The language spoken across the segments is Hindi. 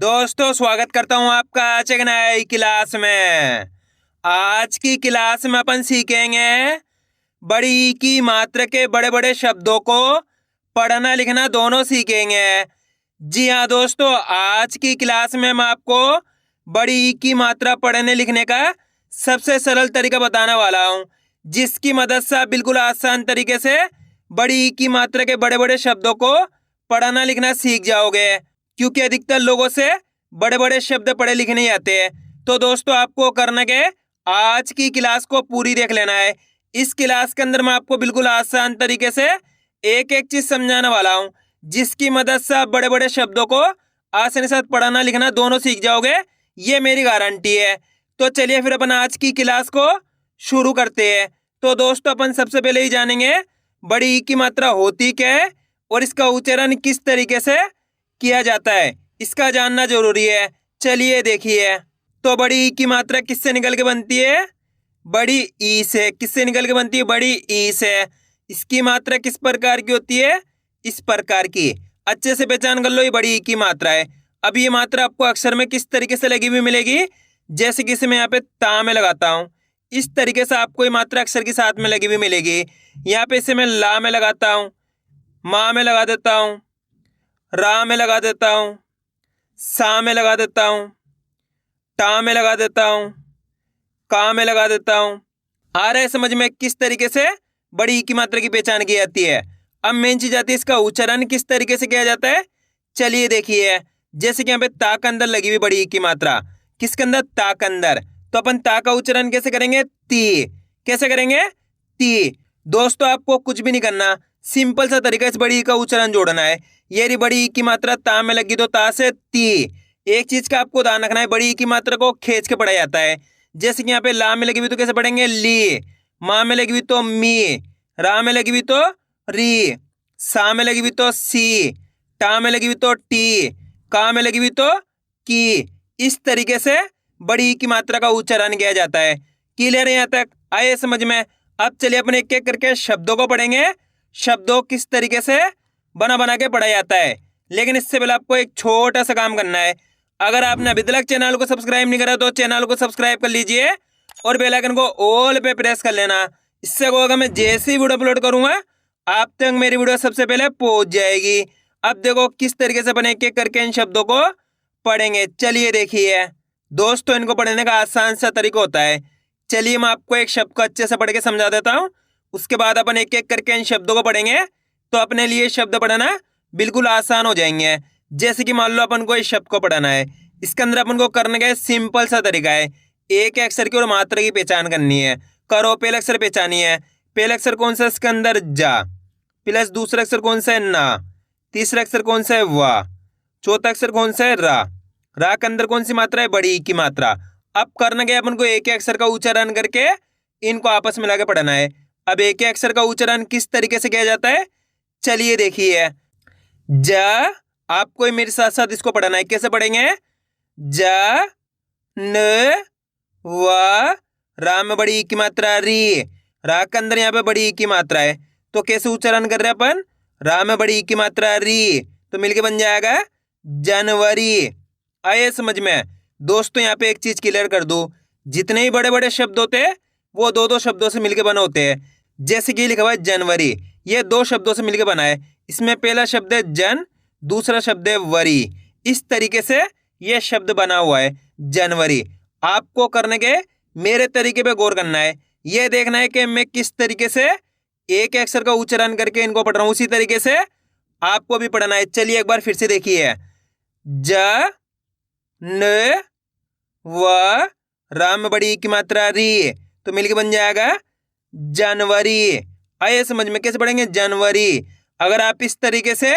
दोस्तों स्वागत करता हूं आपका आज एक नई क्लास में। आज की क्लास में अपन सीखेंगे बड़ी ई की मात्रा के बड़े बड़े शब्दों को पढ़ना लिखना दोनों सीखेंगे। जी हाँ दोस्तों, आज की क्लास में मैं आपको बड़ी ई की मात्रा पढ़ने लिखने का सबसे सरल तरीका बताने वाला हूं, जिसकी मदद से आप बिल्कुल आसान तरीके से बड़ी ई की मात्रा के बड़े बड़े शब्दों को पढ़ना लिखना सीख जाओगे, क्योंकि अधिकतर लोगों से बड़े बड़े शब्द पढ़े लिखे नहीं आते हैं। तो दोस्तों आपको करना क्या है, आज की क्लास को पूरी देख लेना है। इस क्लास के अंदर मैं आपको बिल्कुल आसान तरीके से एक एक चीज समझाने वाला हूँ, जिसकी मदद से आप बड़े बड़े शब्दों को आसानी से पढ़ना लिखना दोनों सीख जाओगे, ये मेरी गारंटी है। तो चलिए फिर अपन आज की क्लास को शुरू करते हैं। तो दोस्तों अपन सबसे पहले ही जानेंगे बड़ी ई की मात्रा होती क्या है और इसका उच्चारण किस तरीके से किया जाता है, इसका जानना जरूरी है। चलिए देखिए, तो बड़ी ई की मात्रा किससे निकल के बनती है? बड़ी ई से। किससे निकल के बनती है? बड़ी ई से। इसकी मात्रा किस प्रकार की होती है? इस प्रकार की। अच्छे से पहचान कर लो, ये बड़ी ई की मात्रा है। अब ये मात्रा आपको अक्षर में किस तरीके से लगी हुई मिलेगी? जैसे कि इसे मैं यहाँ पे ता में लगाता हूँ, इस तरीके से आपको ये मात्रा अक्षर के साथ में लगी हुई मिलेगी। यहाँ पे इसे मैं ला में लगाता हूँ, माँ में लगा देता हूँ, रा में लगा देता हूँ, सा में लगा देता हूँ, टा में लगा देता हूँ, का में लगा देता हूँ। आ रहा है समझ में किस तरीके से बड़ी ई की मात्रा की पहचान की जाती है? अब मेन चीज आती है इसका उच्चारण किस तरीके से किया जाता है। चलिए देखिए, जैसे कि यहाँ पे ता के अंदर लगी हुई बड़ी ई की मात्रा, किसके अंदर? ता के अंदर। तो अपन ता का उच्चारण कैसे करेंगे? ती। कैसे करेंगे? ती। दोस्तों आपको कुछ भी नहीं करना, सिंपल सा तरीका इस बड़ी ई का उच्चारण जोड़ना है। ये रही बड़ी ई की मात्रा ता में लगी, तो ता से ती। एक चीज का आपको ध्यान रखना है, बड़ी ई की मात्रा को खींच के पढ़ा जाता है। जैसे कि यहाँ पे ला में लगी हुई तो कैसे पढ़ेंगे? ली। माँ में लगी हुई तो मी, रा में लगी हुई तो री, सा में लगी हुई तो सी, टा में लगी हुई तो टी, का में लगी हुई तो की। इस तरीके से बड़ी ई की मात्रा का उच्चारण किया जाता है। क्लियर है यहाँ तक? आए समझ में? अब चलिए अपन एक एक करके शब्दों को पढ़ेंगे, शब्दों किस तरीके से बना बना के पढ़ा जाता है। लेकिन इससे पहले आपको एक छोटा सा काम करना है। अगर आपने अभी तक चैनल को सब्सक्राइब नहीं करा तो चैनल को सब्सक्राइब कर लीजिए और बेल आइकन को ऑल पे प्रेस कर लेना। इससे होगा मैं जैसे ही वीडियो अपलोड करूंगा आप तक मेरी वीडियो सबसे पहले पहुंच जाएगी। अब देखो किस तरीके से अपन एक एक करके इन शब्दों को पढ़ेंगे। चलिए देखिए दोस्तों, इनको पढ़ने का आसान सा तरीका होता है। चलिए मैं आपको एक शब्द को अच्छे से पढ़ के समझा देता हूँ, उसके बाद अपन एक एक करके इन शब्दों को पढ़ेंगे, तो अपने लिए शब्द पढ़ना बिल्कुल आसान हो जाएंगे। जैसे कि मान लो अपन को इस शब्द को पढ़ना है, इसके अंदर अपन को करने का सिंपल सा तरीका है। एक अक्षर की और मात्रा की पहचान करनी है। करो, पहला अक्षर पहचानी है। पहला अक्षर कौन सा? इसके अंदर जा, प्लस दूसरा अक्षर कौन सा है? ना, तीसरा अक्षर कौन सा है? वाह, चौथा अक्षर कौन सा है? रा। रा के अंदर कौन सी मात्रा है? बड़ी ई की मात्रा। अब करना क्या है, अपन को एक ही अक्षर का उच्चारण करके इनको आपस में मिला के पढ़ना है। अब एक ही अक्षर का उच्चारण किस तरीके से किया जाता है, चलिए देखिए। ज, आपको मेरे साथ साथ इसको पढ़ना है। कैसे पढ़ेंगे? ज, न, व, रा में बड़ी ई की मात्रा री। रा के अंदर यहाँ पे बड़ी ई की मात्रा है, तो कैसे उच्चारण कर रहे हैं अपन? रा में बड़ी ई की मात्रा री, तो मिलके बन जाएगा जनवरी। आए समझ में? दोस्तों यहाँ पे एक चीज क्लियर कर दूं, जितने ही बड़े बड़े शब्द होते हैं वो दो दो शब्दों से मिलके बने होते हैं। जैसे कि लिखा हुआ है जनवरी, ये दो शब्दों से मिलके बना है। इसमें पहला शब्द है जन, दूसरा शब्द है वरी। इस तरीके से यह शब्द बना हुआ है जनवरी। आपको करने के मेरे तरीके पे गौर करना है, यह देखना है कि मैं किस तरीके से एक अक्षर का उच्चारण करके इनको पढ़ रहा हूं, उसी तरीके से आपको भी पढ़ना है। चलिए एक बार फिर से देखिए, ज, न, व, रा में बड़ी ई की मात्रा री, तो मिलके बन जाएगा जनवरी। आइए समझ में कैसे पढ़ेंगे? जनवरी। अगर आप इस तरीके से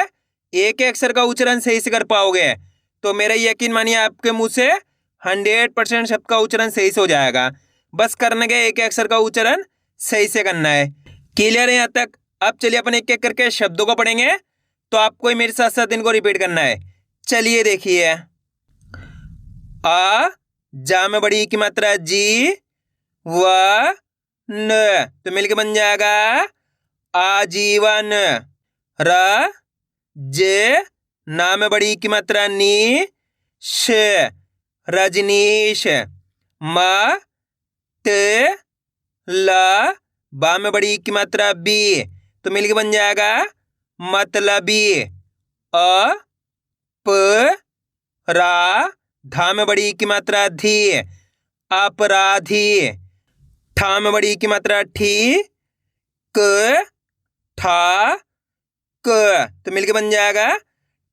एक ही अक्षर का उच्चारण सही से कर पाओगे तो मेरा यकीन मानिए आपके मुंह से 100% शब्द का उच्चारण सही से हो जाएगा। बस करने के एक अक्षर का उच्चारण सही से करना है। क्लियर है यहाँ तक? अब चलिए अपन एक एक करके शब्दों को पढ़ेंगे, तो आपको ही मेरे साथ साथ इनको रिपीट करना है। चलिए देखिए, आ, जा में बड़ी ई की मात्रा जी, व, न, तो मिलके बन जाएगा आजीवन। र, जे, ना में बड़ी ई की मात्रा नी, श रजनीश। म त ल बा में बड़ी की मात्रा बी, तो मिलके बन जाएगा मतलबी। अ प रा धा में बड़ी की मात्रा धी, अपराधी। ठा में बड़ी की मात्रा ठी, क ठा क, तो मिलके बन जाएगा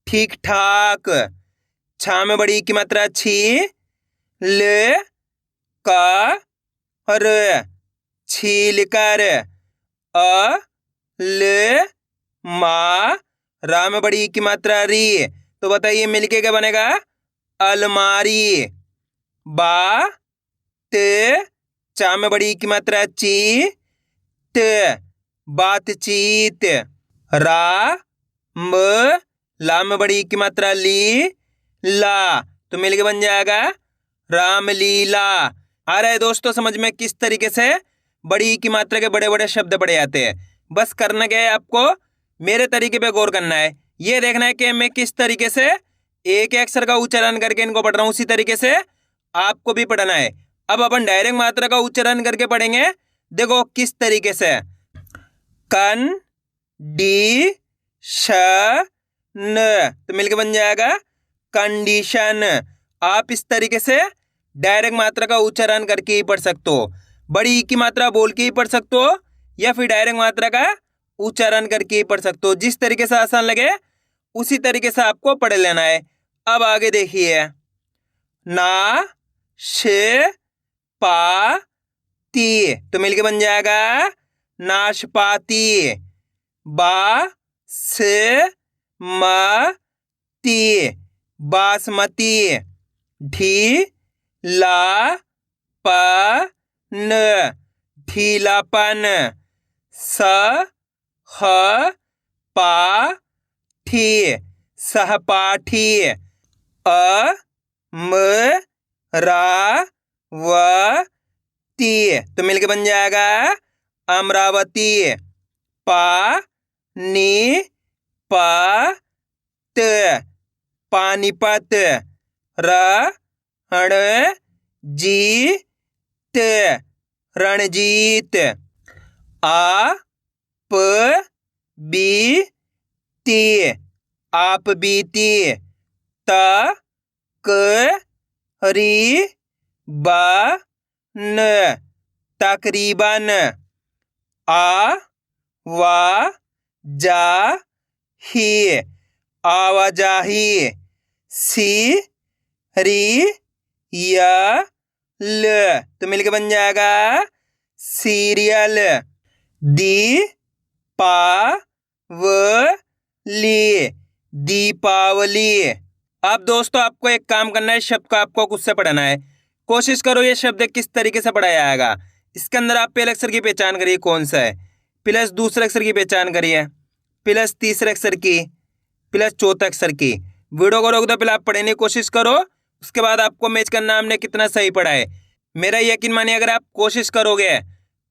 ठीक ठाक। छा में बड़ी की मात्रा छी, ल का र छील कर। अ ल मा रा में बड़ी की मात्रा री, तो बताइए मिलके क्या बनेगा? अलमारी। बा त चा में बड़ी की मात्रा ची, त बातचीत। रा म ला में बड़ी की मात्रा ली, ला, तो मिलके बन जाएगा रामलीला। आ रहा है दोस्तों समझ में किस तरीके से बड़ी की मात्रा के बड़े बड़े शब्द पड़े जाते हैं? बस करना क्या है, आपको मेरे तरीके पे गौर करना है। ये देखना है कि मैं किस तरीके से एक अक्षर का उच्चारण करके इनको पढ़ रहा हूँ, उसी तरीके से आपको भी पढ़ना है। अब अपन डायरेक्ट मात्रा का उच्चारण करके पढ़ेंगे। देखो किस तरीके से, कन डी श न, तो मिलके बन जाएगा कंडीशन। आप इस तरीके से डायरेक्ट मात्रा का उच्चारण करके ही पढ़ सकते हो, बड़ी की मात्रा बोल के ही पढ़ सकते हो, या फिर डायरेक्ट मात्रा का उच्चारण करके ही पढ़ सकते हो। जिस तरीके से आसान लगे उसी तरीके से आपको पढ़ लेना है। अब आगे देखिए, ना श पा ती, तो मिलके बन जाएगा नाशपाती। बा स म ती बासमती। ढी ला प न ढीलापन। स ह पा ठी सहपाठी। अ म रा व ती, तो मिलके बन जाएगा अमरावती। पा नी प त पानीपत। र ण जी त रणजीत। आ प बी ती आप बीती। त क री ब न तकरीबन। आ वा जा ही आवाजाही। सी री या ल, तो मिलके बन जाएगा सीरियल। दी पा व ली दीपावली। अब दोस्तों आपको एक काम करना है, शब्द को आपको खुद से पढ़ना है। कोशिश करो ये शब्द किस तरीके से पढ़ाया जाएगा। इसके अंदर आप पहले अक्षर की पहचान करिए कौन सा है, प्लस दूसरे अक्षर की पहचान करिए, प्लस तीसरे अक्षर की, प्लस चौथे अक्षर की। वीडियो को रोक दो, पहले आप पढ़ने की कोशिश करो, उसके बाद आपको मैच करना हमने कितना सही पढ़ा है। मेरा यकीन मानिए अगर आप कोशिश करोगे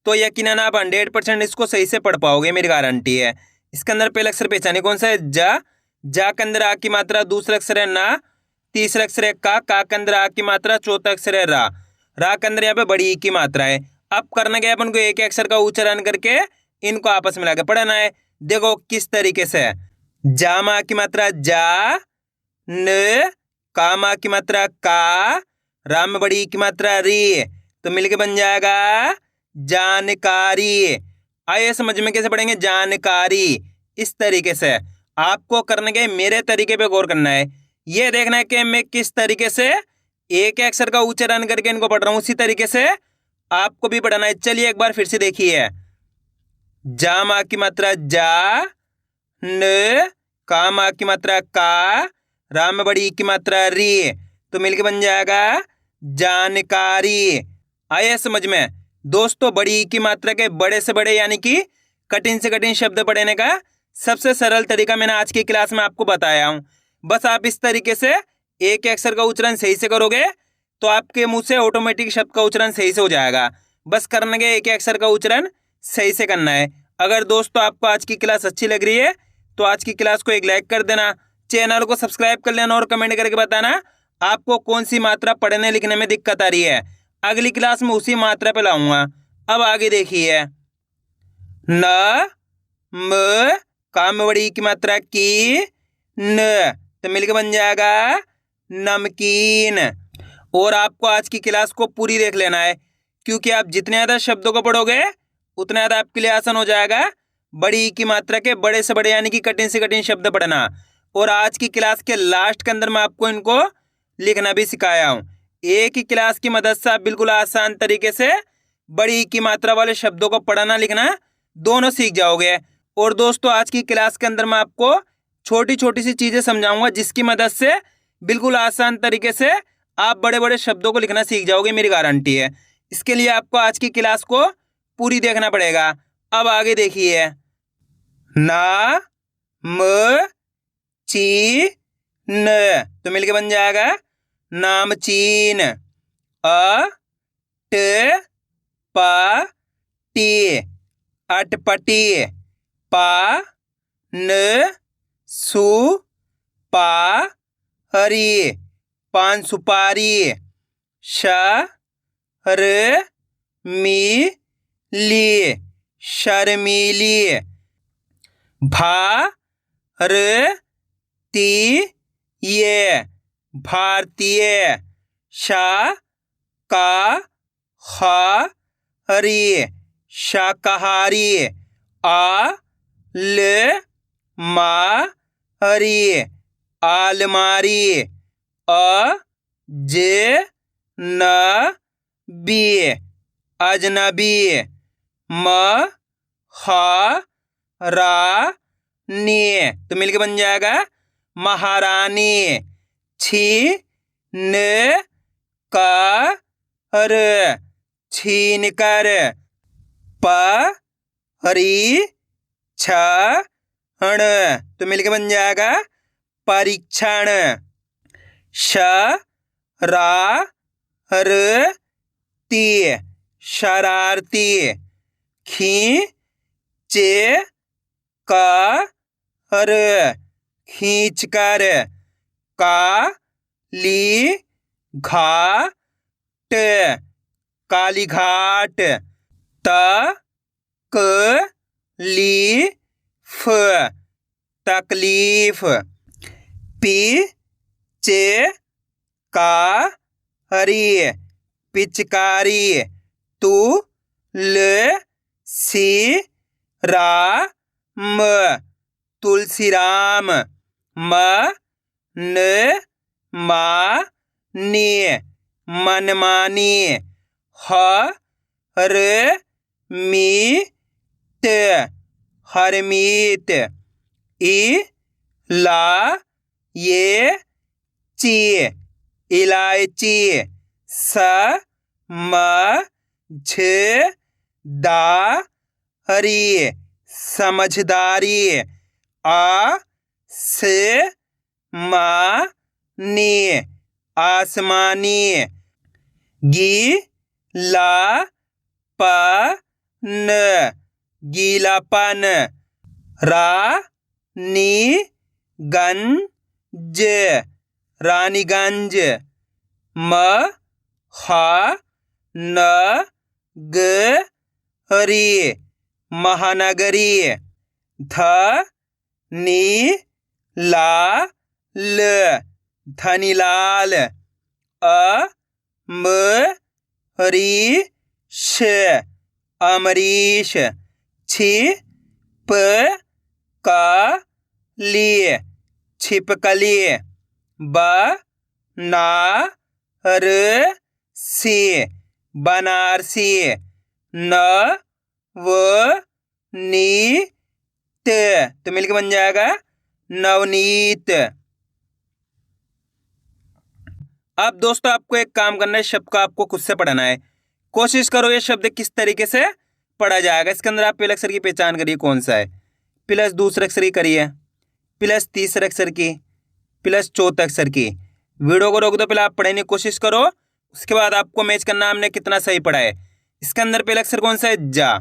तो यकीनन आप 100% इसको सही से पढ़ पाओगे, मेरी गारंटी है। इसके अंदर पहला अक्षर पहचानिए कौन सा है, जा के अंदर आ की मात्रा, दूसरा अक्षर है ना, तीसरा अक्षर है का के अंदर आ की मात्रा, चौथा अक्षर है रा के अंदर यहाँ पे बड़ी ई की मात्रा है। अब करना क्या है, अपन को एक अक्षर का उच्चारण करके इनको आपस में मिलाकर पढ़ना है। देखो किस तरीके से, जा मा की मात्रा जा, न का मा की मात्रा का, रा में बड़ी की मात्रा री, तो मिलके बन जाएगा जानकारी। आइए समझ में कैसे पढ़ेंगे, जानकारी। इस तरीके से आपको करने के मेरे तरीके पे गौर करना है। ये देखना है कि मैं किस तरीके से एक अक्षर का उच्चारण करके इनको पढ़ रहा हूं, उसी तरीके से आपको भी पढ़ना है। चलिए एक बार फिर से देखिए, जा मा की मात्रा जा, न का मा की मात्रा का, रा में बड़ी की मात्रा री, तो मिलके बन जाएगा जानकारी। आया समझ में दोस्तों, बड़ी की मात्रा के बड़े से बड़े यानी कि कठिन से कठिन शब्द पढ़ने का सबसे सरल तरीका मैंने आज की क्लास में आपको बताया हूं। बस आप इस तरीके से एक अक्षर का उच्चारण सही से करोगे तो आपके मुंह से ऑटोमेटिक शब्द का उच्चारण सही से हो जाएगा। बस करने के एक अक्षर का उच्चारण सही से करना है। अगर दोस्तों आपको आज की क्लास अच्छी लग रही है तो आज की क्लास को एक लाइक कर देना, चैनल को सब्सक्राइब कर लेना और कमेंट करके बताना आपको कौन सी मात्रा पढ़ने लिखने में दिक्कत आ रही है, अगली क्लास में उसी मात्रा पे लाऊंगा। अब आगे देखिए, न म काम में बड़ी की मात्रा की न, तो मिलकर बन जाएगा नमकीन। और आपको आज की क्लास को पूरी देख लेना है, क्योंकि आप जितने ज़्यादा शब्दों को पढ़ोगे उतना ज़्यादा आपके लिए आसान हो जाएगा बड़ी की मात्रा के बड़े से बड़े यानी कि कठिन से कठिन शब्द पढ़ना। और आज की क्लास के लास्ट के अंदर मैं आपको इनको लिखना भी सिखाया हूँ। एक ही क्लास की मदद से आप बिल्कुल आसान तरीके से बड़ी की मात्रा वाले शब्दों को पढ़ना लिखना दोनों सीख जाओगे। और दोस्तों, आज की क्लास के अंदर मैं आपको छोटी छोटी सी चीज़ें समझाऊंगा, जिसकी मदद से बिल्कुल आसान तरीके से आप बड़े बड़े शब्दों को लिखना सीख जाओगे, मेरी गारंटी है। इसके लिए आपको आज की क्लास को पूरी देखना पड़ेगा। अब आगे देखिए, ना म ची न, तो मिलके बन जाएगा नामचीन। अ ट प टी अटपटी। पा न सु पा हरी पान सुपारी। श र मी ली शर्मीली। भा र ती ये भारतीय। शा का खा हरी शाकाहारी। आ ल मा हरी आलमारी। अ ज न बी अजनबी। म हा रा नी, तो मिलके बन जाएगा महारानी। छी न का र छीन कर। प हरी छ हण, तो मिलके बन जाएगा परीक्षण। श रा र ती शरारती। खी चे का र खींच कर। का ली घा ट काली घाट। त क ली फ तकलीफ। पी चे का हरी पिचकारी। तू ल सी रा म तुलसी राम। म न मा नी मनमानी। ह र मी त हरमीत। ई ला ये ची इलायची। स म झ दा हरी समझदारी। आ स मा नी आसमानी। गी ला प न गीलापन। रा नी गंज रानीगंज। म हा न ग हरी महानगरी। ध नी ला ल धनीलाल। अ म हरी श अमरीश। छी प का ली छिपकली। ब ना र सी बनारसी। न व नी त, तो मिलकर बन जाएगा नवनीत। अब दोस्तों, आपको एक काम करना है, शब्द को आपको खुद से पढ़ना है। कोशिश करो ये शब्द किस तरीके से पढ़ा जाएगा। इसके अंदर आप पहले अक्षर की पहचान करिए कौन सा है, प्लस दूसरे अक्षर की करिए, प्लस तीसरे अक्षर की, प्लस चौथे अक्षर की। वीडियो को रोक दो, पहले आप पढ़ने की कोशिश करो, उसके बाद आपको मैच करना हमने कितना सही पढ़ा है। इसके अंदर पहला अक्षर कौन सा है, जा।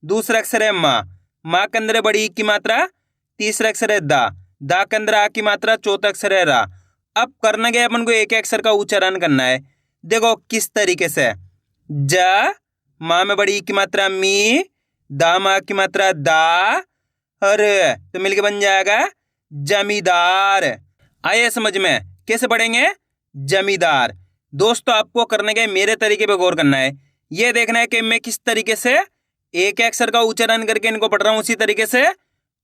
दूसरा अक्षर है माँ, माँ के अंदर है बड़ी ई की मात्रा। तीसरा अक्षर है दा, दा के अंदर आ की मात्रा। चौथा अक्षर है रा, अब करना क्या है, अपन को एक एक अक्षर का उच्चारण करना है। देखो किस तरीके से, ज माँ में बड़ी की मात्रा मी, दा माँ की मात्रा दा, और तो मिलके बन जाएगा जमींदार। आइए समझ में कैसे पढ़ेंगे, जमींदार। दोस्तों आपको करने के मेरे तरीके पे गौर करना है, ये देखना है कि मैं किस तरीके से एक अक्षर का उच्चारण करके इनको पढ़ रहा हूँ, उसी तरीके से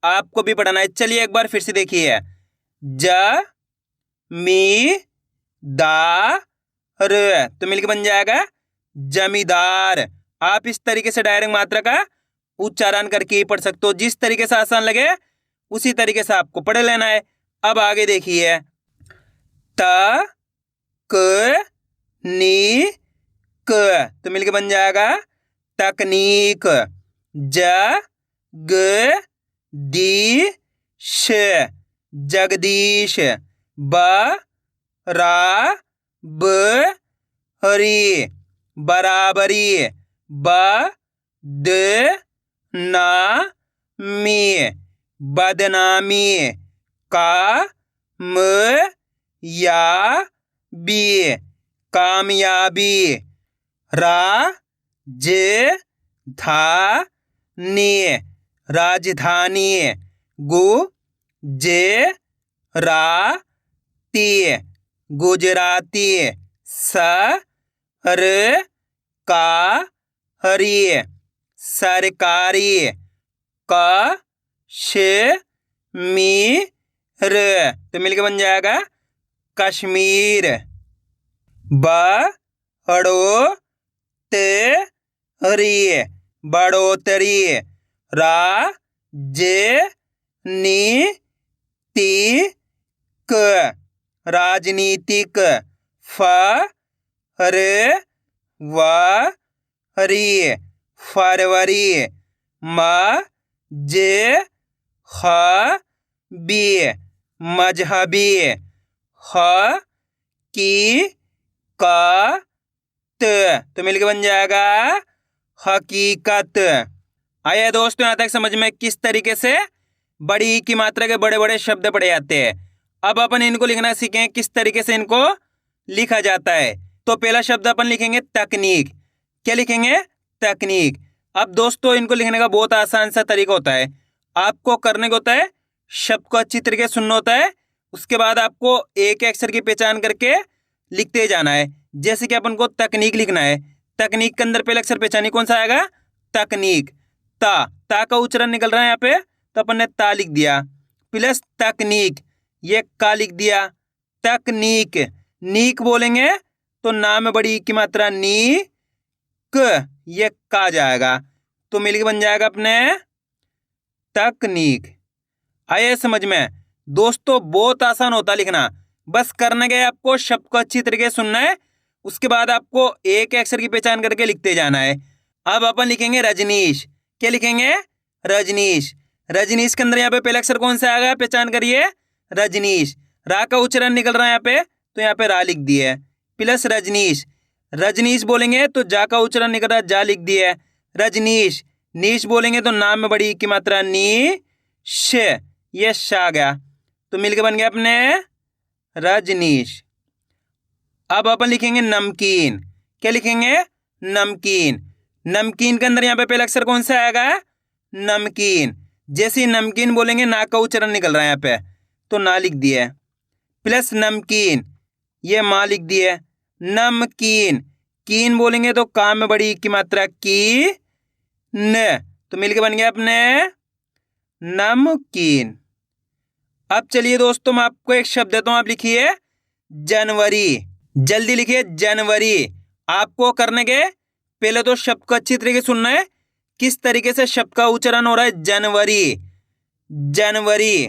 आपको भी पढ़ना है। चलिए एक बार फिर से देखिए, ज मी दा र, तो मिलके बन जाएगा जमींदार। आप इस तरीके से डायरेक्ट मात्रा का उच्चारण करके ही पढ़ सकते हो, जिस तरीके से आसान लगे उसी तरीके से आपको पढ़ लेना है। अब आगे देखिए, त क नी क, तो मिलके बन जाएगा तकनीक। ज ग दी श, जगदीश। ब रा ब हरी, बराबरी। ब द ना मी, बदनामी। का म या बी, कामयाबी। रा ज धा नी, राजधानी। गु जे रा ती, गुजराती। स र का हरी, सरकारी। क श मी र, तो मिलके बन जाएगा कश्मीर। ब हड़ो ते हरी, बढ़ोतरी। रा जे नी ती क, राजनीतिक। फ र व हरी, फरवरी। म जे ह बी, मजहबी। ह की का त, तो मिलके बन जाएगा हकीकत। आइए दोस्तों यहाँ तक समझ में किस तरीके से बड़ी की मात्रा के बड़े बड़े शब्द पढ़े जाते हैं। अब अपन इनको लिखना सीखें, किस तरीके से इनको लिखा जाता है। तो पहला शब्द अपन लिखेंगे तकनीक। क्या लिखेंगे, तकनीक। अब दोस्तों इनको लिखने का बहुत आसान सा तरीका होता है। आपको करने को होता है, शब्द को अच्छी तरीके से सुनना होता है, उसके बाद आपको एक अक्षर की पहचान करके लिखते जाना है। जैसे कि अपन को तकनीक लिखना है, तकनीक के अंदर पहला अक्षर पहचानी कौन सा आएगा, तकनीक। ता का उच्चारण निकल रहा है यहाँ पे, तो अपन ने ता लिख दिया, प्लस तकनीक, ये का लिख दिया। तकनीक, नीक बोलेंगे तो ना में बड़ी की मात्रा नी क, ये का जाएगा, तो मिलके बन जाएगा अपने तकनीक। आइए समझ में दोस्तों, बहुत आसान होता लिखना। बस करना क्या है, आपको शब्द को अच्छी तरीके से सुनना है, उसके बाद आपको एक अक्षर की पहचान करके लिखते जाना है। अब अपन लिखेंगे रजनीश। क्या लिखेंगे, रजनीश। रजनीश के अंदर यहाँ पे पहला अक्षर कौन सा आएगा, पहचान करिए, रजनीश। रा का उच्चारण निकल रहा है यहाँ पे, तो यहाँ पे रा लिख दिए, प्लस रजनीश। रजनीश बोलेंगे तो जा का उच्चारण निकल रहा है, जा लिख दिए, रजनीश। नीश बोलेंगे तो नाम में बड़ी की मात्रा नी श, ये श आ गया, तो मिलके बन गया अपने रजनीश। अब अपन लिखेंगे नमकीन। क्या लिखेंगे, नमकीन। नमकीन के अंदर यहाँ पे पहला अक्षर कौन सा आएगा, नमकीन। जैसे ही नमकीन बोलेंगे ना का उच्चारण निकल रहा है यहाँ पे, तो ना लिख दिए, प्लस नमकीन, ये माँ लिख दिए, नमकीन। कीन बोलेंगे तो काम में बड़ी की मात्रा की न, तो मिलके बन गया अपने नमकीन। अब चलिए दोस्तों मैं आपको एक शब्द देता हूं, आप लिखिए जनवरी। जल्दी लिखिए जनवरी। आपको करने के पहले तो शब्द को अच्छी तरीके से सुनना है, किस तरीके से शब्द का उच्चारण हो रहा है, जनवरी। जनवरी,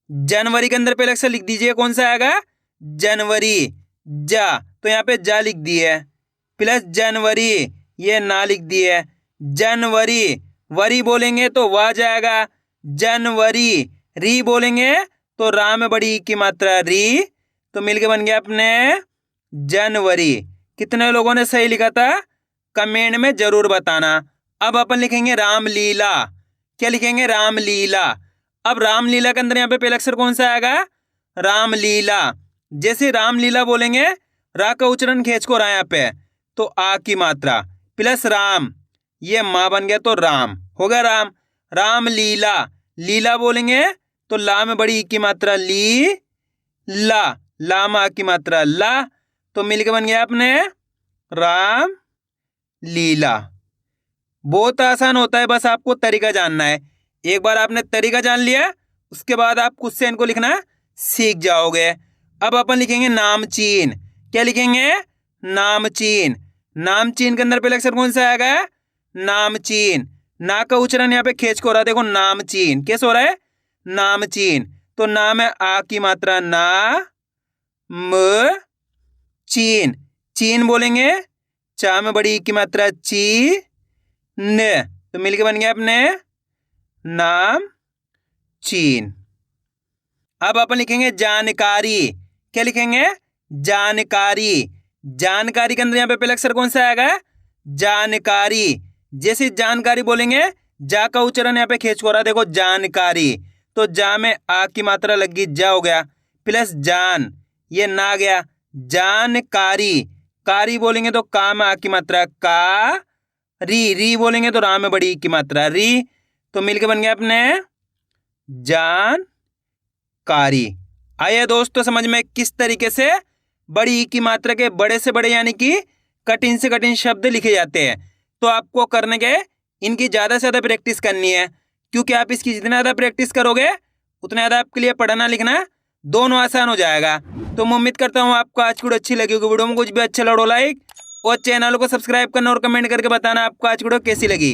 जनवरी के अंदर पहले अक्षर लिख दीजिए, कौन सा आएगा, जनवरी। जा, तो यहाँ पे जा लिख दिए, प्लस जनवरी, ये ना लिख दिए, जनवरी। वरी बोलेंगे तो वाह जाएगा, जनवरी। री बोलेंगे तो रा में बड़ी की मात्रा री, तो मिलके बन गया अपने जनवरी। कितने लोगों ने सही लिखा था, कमेंट में जरूर बताना। अब अपन लिखेंगे रामलीला। क्या लिखेंगे, रामलीला। अब रामलीला के अंदर यहाँ पे पहला अक्षर कौन सा आएगा, रामलीला। जैसे रामलीला बोलेंगे, रा का उच्चारण खींच को रहा यहाँ पे, तो आ की मात्रा प्लस राम, ये माँ बन गया तो राम हो गया राम। रामलीला, लीला बोलेंगे तो ला में बड़ी ई की मात्रा ली, ला, ला में आ की मात्रा ला, तो मिलके बन गया अपने राम लीला। बहुत आसान होता है, बस आपको तरीका जानना है। एक बार आपने तरीका जान लिया, उसके बाद आप खुद से इनको लिखना सीख जाओगे। अब अपन लिखेंगे नामचीन। क्या लिखेंगे? नामचीन। नामचीन के अंदर पहले अक्षर कौन सा आएगा? नामचीन। ना का उच्चारण यहाँ पे खींच को हो रहा है, देखो नामचीन। कैसे हो रहा है? नामचीन। तो नाम है आ की मात्रा ना, म, चीन, चीन बोलेंगे, चा में बड़ी ई की मात्रा ची, न, तो मिलके बन गया अपने नाम चीन। अब अपन लिखेंगे जानकारी। क्या लिखेंगे? जानकारी। जानकारी के अंदर यहाँ पे पहला अक्षर कौन सा आएगा? जानकारी। जैसे जानकारी बोलेंगे, जा का उच्चारण यहाँ पे खींच को रहा है, देखो जानकारी, तो जा में आ की मात्रा लगी, जा हो गया, प्लस जान, ये ना गया, जानकारी। कारी बोलेंगे तो का में आ की मात्रा का, री, री बोलेंगे तो रा में बड़ी ई की मात्रा री, तो मिलके बन गया अपने जानकारी। आइए दोस्तों समझ में किस तरीके से बड़ी ई की मात्रा के बड़े से बड़े यानी कि कठिन से कठिन शब्द लिखे जाते हैं। तो आपको करने के इनकी ज़्यादा से ज़्यादा प्रैक्टिस करनी है, क्योंकि आप इसकी जितना ज़्यादा प्रैक्टिस करोगे उतना ज़्यादा आपके लिए पढ़ना लिखना दोनों आसान हो जाएगा। तो मैं उम्मीद करता हूँ आपको आज की वीडियो अच्छी लगी होगी। वीडियो में कुछ भी अच्छा लगे लाइक और चैनल को सब्सक्राइब करना और कमेंट करके बताना आपको आज की वीडियो कैसी लगी।